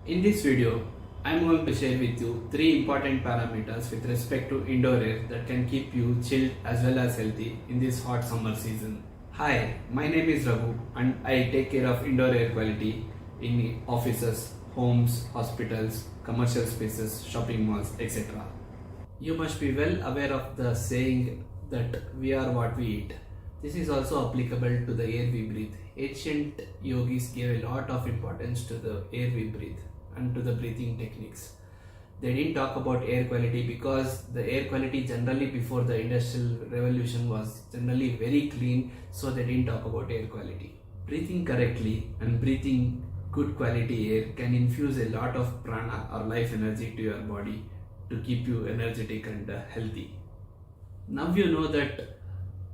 In this video, I am going to share with you 3 important parameters with respect to indoor air that can keep you chilled as well as healthy in this hot summer season. Hi, my name is Ragu and I take care of indoor air quality in offices, homes, hospitals, commercial spaces, shopping malls, etc. You must be well aware of the saying that we are what we eat. This is also applicable to the air we breathe. Ancient yogis gave a lot of importance to the air we breathe and to the breathing techniques. They didn't talk about air quality because the air quality generally before the industrial revolution was generally very clean, so they didn't talk about air quality. Breathing correctly and breathing good quality air can infuse a lot of prana or life energy to your body to keep you energetic and healthy. Now you know that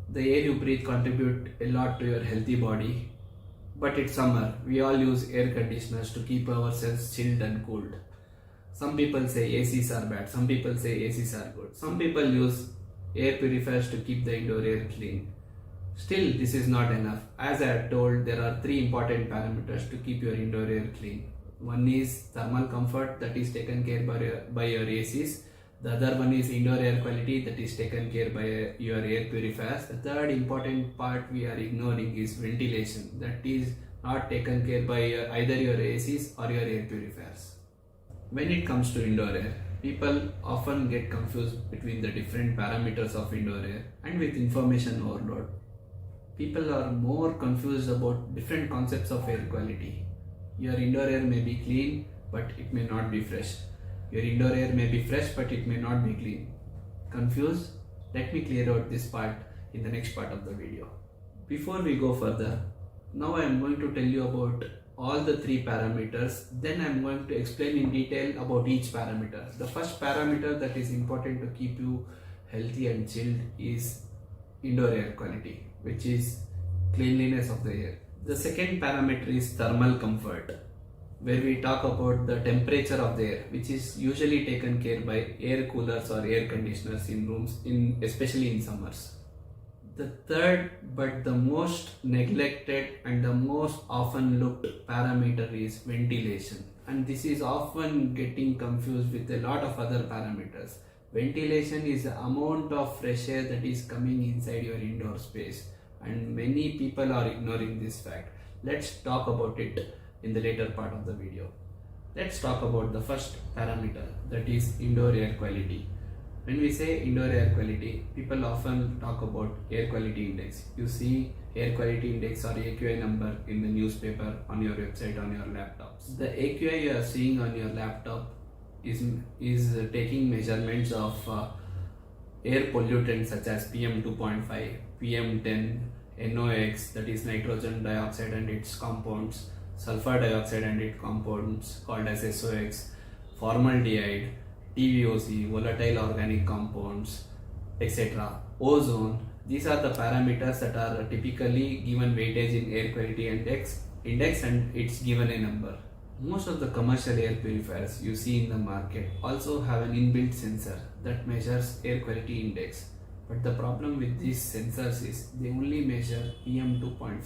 the air you breathe contribute a lot to your healthy body, but it's summer. We all use air conditioners to keep ourselves chilled and cooled. Some people say ACs are bad, some people say ACs are good. Some people use air purifiers to keep the indoor air clean. Still, this is not enough. As I have told, there are 3 important parameters to keep your indoor air clean. One is thermal comfort, that is taken care by your ACs. The other one is indoor air quality, that is taken care by your air purifiers. The third important part we are ignoring is ventilation, that is not taken care by either your ACs or your air purifiers. When it comes to indoor air, people often get confused between the different parameters of indoor air, and with information overload, people are more confused about different concepts of air quality. Your indoor air may be clean, but it may not be fresh. Your indoor air may be fresh, but it may not be clean. Confused? Let me clear out this part in the next part of the video. Before we go further, now I am going to tell you about all the 3 parameters. Then I am going to explain in detail about each parameter. The first parameter that is important to keep you healthy and chilled is indoor air quality, which is cleanliness of the air. The second parameter is thermal comfort, where we talk about the temperature of the air, which is usually taken care by air coolers or air conditioners in rooms, especially in summers. The third but the most neglected and the most often looked parameter is ventilation, and this is often getting confused with a lot of other parameters. Ventilation is the amount of fresh air that is coming inside your indoor space, and many people are ignoring this fact. Let's talk about it in the later part of the video. Let's talk about the first parameter, that is indoor air quality. When we say indoor air quality, people often talk about air quality index. You see air quality index or AQI number in the newspaper, on your website, on your laptops. The AQI you are seeing on your laptop is taking measurements of air pollutants such as PM 2.5, PM 10, NOx, that is nitrogen dioxide and its compounds, sulfur dioxide and its compounds called as SOx, formaldehyde, TVOC, volatile organic compounds, etc. Ozone. These are the parameters that are typically given weightage in air quality index and it's given a number. Most of the commercial air purifiers you see in the market also have an inbuilt sensor that measures air quality index. But the problem with these sensors is they only measure PM 2.5,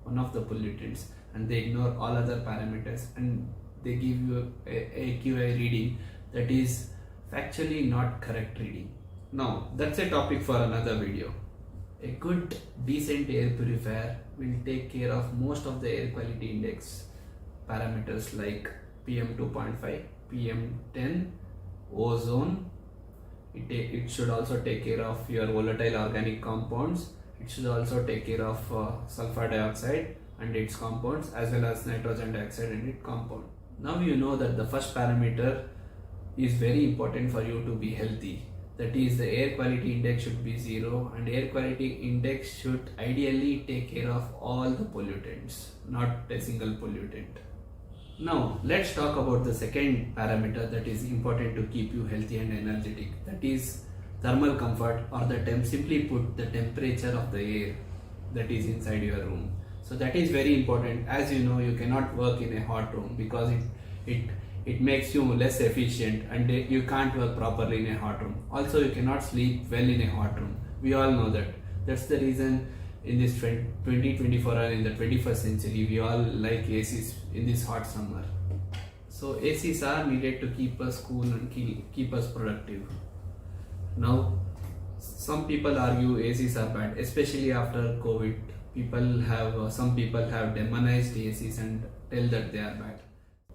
one of the pollutants, and they ignore all other parameters, and they give you a AQI reading that is factually not correct reading. Now that's a topic for another video. A good decent air purifier will take care of most of the air quality index parameters like PM 2.5, PM 10, ozone. It should also take care of your volatile organic compounds. It should also take care of sulfur dioxide and its compounds, as well as nitrogen dioxide and its compound. Now you know that the first parameter is very important for you to be healthy. That is, the air quality index should be 0, and air quality index should ideally take care of all the pollutants, not a single pollutant. Now let's talk about the second parameter that is important to keep you healthy and energetic, that is thermal comfort, or simply put, the temperature of the air that is inside your room. So that is very important. As you know, you cannot work in a hot room because it makes you less efficient, and you can't work properly in a hot room. Also, you cannot sleep well in a hot room. We all know that. That's the reason in this 2024 or in the 21st century we all like ACs in this hot summer. So ACs are needed to keep us cool and keep us productive. Now, some people argue ACs are bad, especially after COVID. Some people have demonized ACs and tell that they are bad.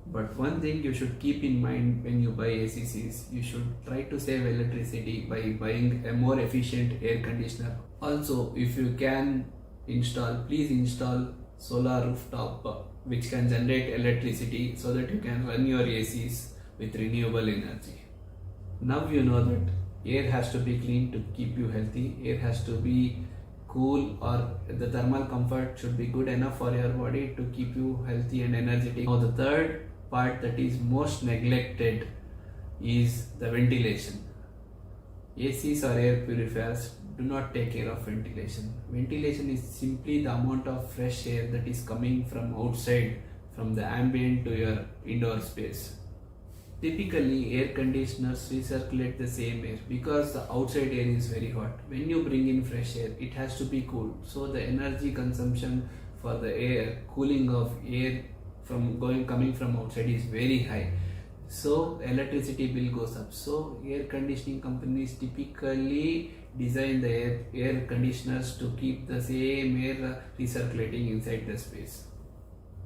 But one thing you should keep in mind when you buy ACs is you should try to save electricity by buying a more efficient air conditioner. Also, if you can please install solar rooftop which can generate electricity so that you can run your ACs with renewable energy. Now you know that air has to be clean to keep you healthy, air has to be cool, or the thermal comfort should be good enough for your body to keep you healthy and energetic. Now the third part that is most neglected is the ventilation. ACs or air purifiers do not take care of ventilation. Ventilation is simply the amount of fresh air that is coming from outside, from the ambient to your indoor space. Typically, air conditioners recirculate the same air because the outside air is very hot. When you bring in fresh air, it has to be cooled. So the energy consumption for the air, cooling of air coming from outside is very high. So electricity bill goes up. So air conditioning companies typically design the air conditioners to keep the same air recirculating inside the space.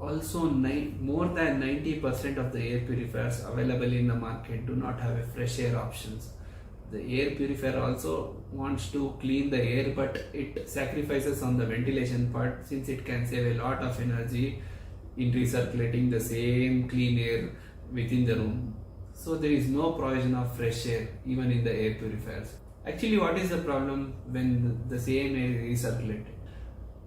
Also, more than 90% of the air purifiers available in the market do not have a fresh air options. The air purifier also wants to clean the air, but it sacrifices on the ventilation part since it can save a lot of energy in recirculating the same clean air within the room. So there is no provision of fresh air even in the air purifiers. Actually, what is the problem when the same air is recirculated?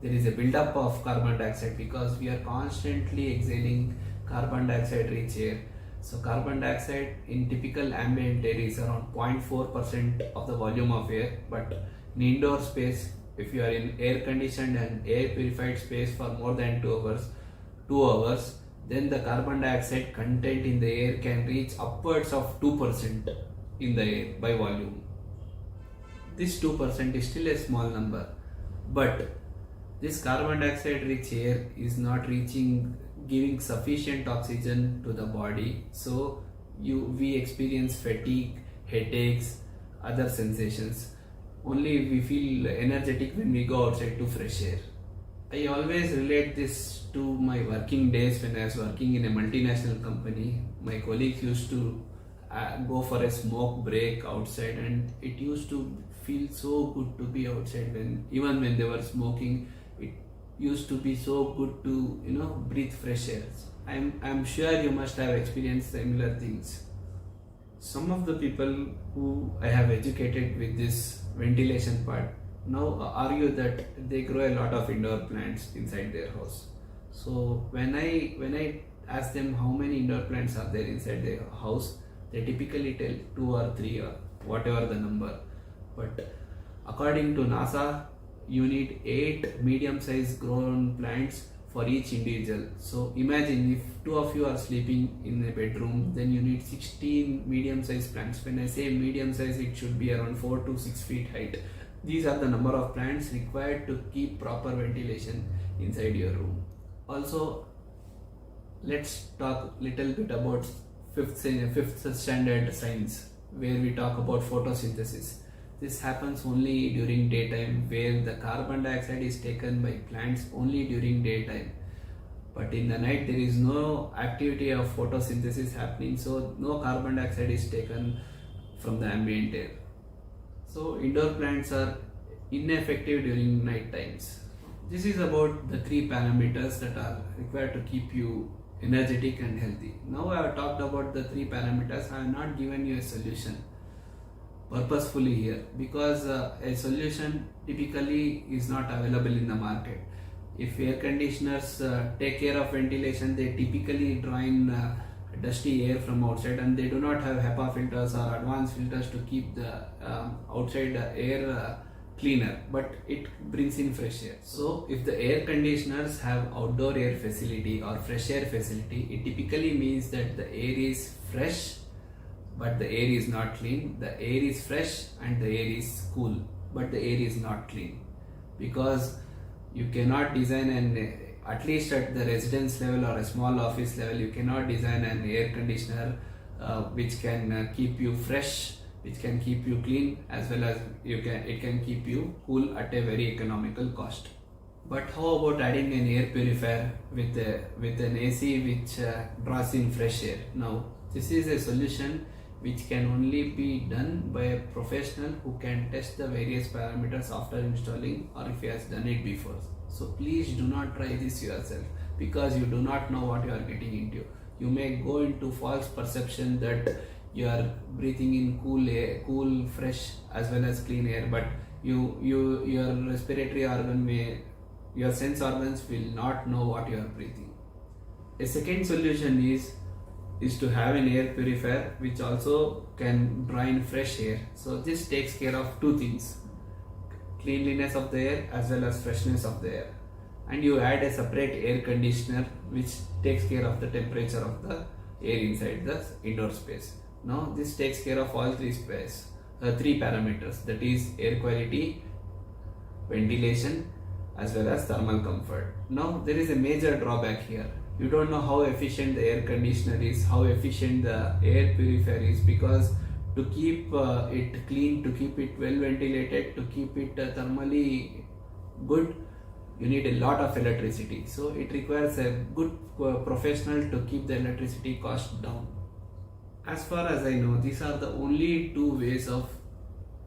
There is a buildup of carbon dioxide because we are constantly exhaling carbon dioxide rich air. So carbon dioxide in typical ambient air is around 0.4% of the volume of air, but in indoor space, if you are in air conditioned and air purified space for more than 2 hours, then the carbon dioxide content in the air can reach upwards of 2% in the air by volume. This 2% is still a small number, but this carbon dioxide rich air is not giving sufficient oxygen to the body, so we experience fatigue, headaches, other sensations. Only we feel energetic when we go outside to fresh air. I always relate this to my working days when I was working in a multinational company. My colleagues used to go for a smoke break outside, and it used to feel so good to be outside even when they were smoking. It used to be so good to breathe fresh air. I'm sure you must have experienced similar things. Some of the people who I have educated with this ventilation part now argue that they grow a lot of indoor plants inside their house. So when I ask them how many indoor plants are there inside their house, they typically tell 2 or 3 or whatever the number. But according to NASA, you need 8 medium-sized grown plants for each individual. So imagine if 2 of you are sleeping in a bedroom, then you need 16 medium-sized plants. When I say medium-size, it should be around 4 to 6 feet height. These are the number of plants required to keep proper ventilation inside your room. Also, let's talk little bit about fifth standard science, where we talk about photosynthesis. This happens only during daytime, where the carbon dioxide is taken by plants only during daytime. But in the night there is no activity of photosynthesis happening, so no carbon dioxide is taken from the ambient air. So indoor plants are ineffective during night times. This is about the 3 parameters that are required to keep you energetic and healthy. Now I have talked about the 3 parameters. I have not given you a solution purposefully here because a solution typically is not available in the market. If air conditioners take care of ventilation, they typically draw in dusty air from outside, and they do not have HEPA filters or advanced filters to keep the outside air cleaner, but it brings in fresh air. So if the air conditioners have outdoor air facility or fresh air facility, it typically means that the air is fresh but the air is not clean. The air is fresh and the air is cool, but the air is not clean, because you cannot design an at least at the residence level or a small office level, you cannot design an air conditioner which can keep you fresh, which can keep you clean, as well as it can keep you cool at a very economical cost. But how about adding an air purifier with an AC which draws in fresh air? Now, this is a solution which can only be done by a professional who can test the various parameters after installing, or if he has done it before. So please do not try this yourself, because you do not know what you are getting into. You may go into false perception that you are breathing in cool air, cool, fresh as well as clean air, but your respiratory organ your sense organs will not know what you are breathing. A second solution is to have an air purifier which also can draw in fresh air. So this takes care of two things: cleanliness of the air as well as freshness of the air. And you add a separate air conditioner which takes care of the temperature of the air inside the indoor space. Now this takes care of all three parameters, that is air quality, ventilation as well as thermal comfort. Now there is a major drawback here. You don't know how efficient the air conditioner is, how efficient the air purifier is, because to keep it clean, to keep it well ventilated, to keep it thermally good, you need a lot of electricity. So it requires a good professional to keep the electricity cost down. As far as I know, these are the only two ways of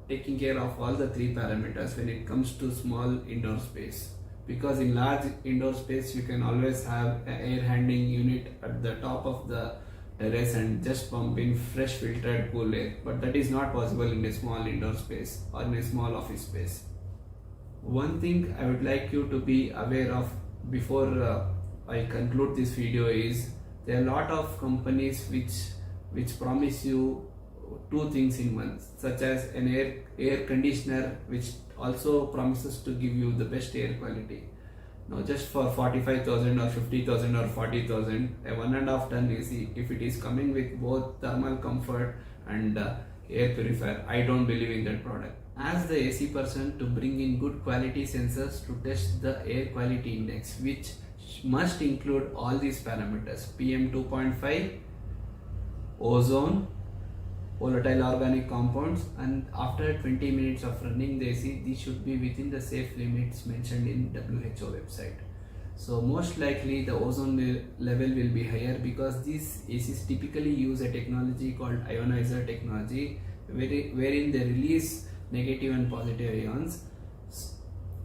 taking care of all the three parameters when it comes to small indoor space. Because in large indoor space you can always have an air handling unit at the top of the terrace and just pump in fresh filtered cool air, but that is not possible in a small indoor space or in a small office space. One thing I would like you to be aware of before I conclude this video is there are a lot of companies which promise you two things in one, such as an air conditioner which also promises to give you the best air quality. Now just for 45,000 or 50,000 or 40,000, a 1.5 ton AC, if it is coming with both thermal comfort and air purifier, I don't believe in that product. As the AC person, to bring in good quality sensors to test the air quality index, which must include all these parameters: PM 2.5, ozone, volatile organic compounds, and after 20 minutes of running the AC, these should be within the safe limits mentioned in WHO website. So most likely the ozone level will be higher, because these ACs typically use a technology called ionizer technology, wherein they release negative and positive ions,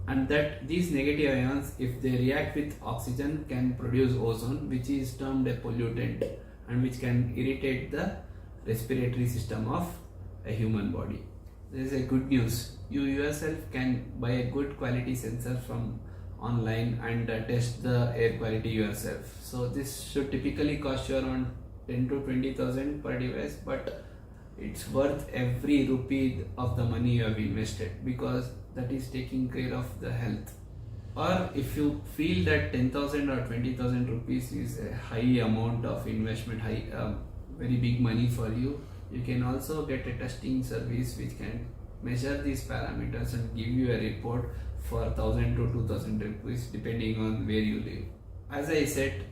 and that these negative ions, if they react with oxygen, can produce ozone, which is termed a pollutant and which can irritate the respiratory system of a human body. There is a good news: you yourself can buy a good quality sensor from online and test the air quality yourself. So this should typically cost you around 10 to 20,000 per device, but it's worth every rupee of the money you have invested, because that is taking care of the health. Or if you feel that 10,000 or 20,000 rupees is a high amount of investment, very big money for you, you can also get a testing service which can measure these parameters and give you a report for 1,000 to 2,000 rupees depending on where you live. As I said,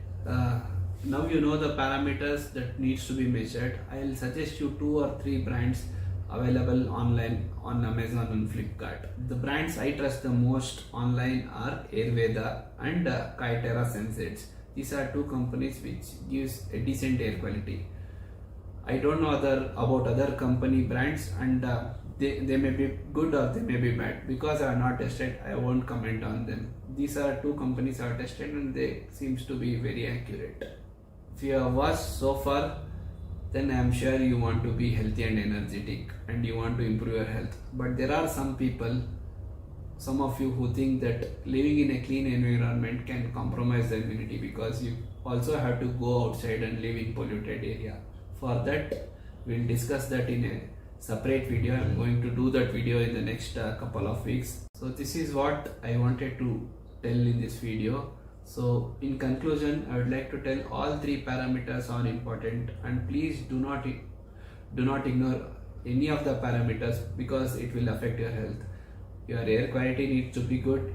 now you know the parameters that needs to be measured. I'll suggest you 2 or 3 brands available online on Amazon and Flipkart. The brands I trust the most online are Airveda and Kytera Sensates. These are 2 companies which gives a decent air quality. I don't know about other company brands, and they may be good or they may be bad. Because I have not tested, I won't comment on them. These are 2 companies I have tested and they seems to be very accurate. If you have watched so far, then I am sure you want to be healthy and energetic and you want to improve your health. But there are some people, some of you, who think that living in a clean environment can compromise the immunity, because you also have to go outside and live in polluted area. For that, we'll discuss that in a separate video. I'm going to do that video in the next couple of weeks. So this is what I wanted to tell in this video. So in conclusion, I would like to tell all 3 parameters are important, and please do not ignore any of the parameters, because it will affect your health. Your air quality needs to be good,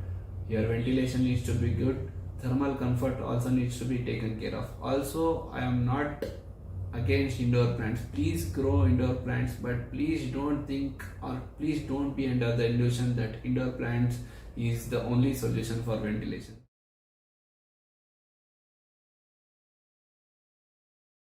your ventilation needs to be good, thermal comfort also needs to be taken care of. Also, I am not against indoor plants. Please grow indoor plants, but please don't think, or please don't be under the illusion that indoor plants is the only solution for ventilation.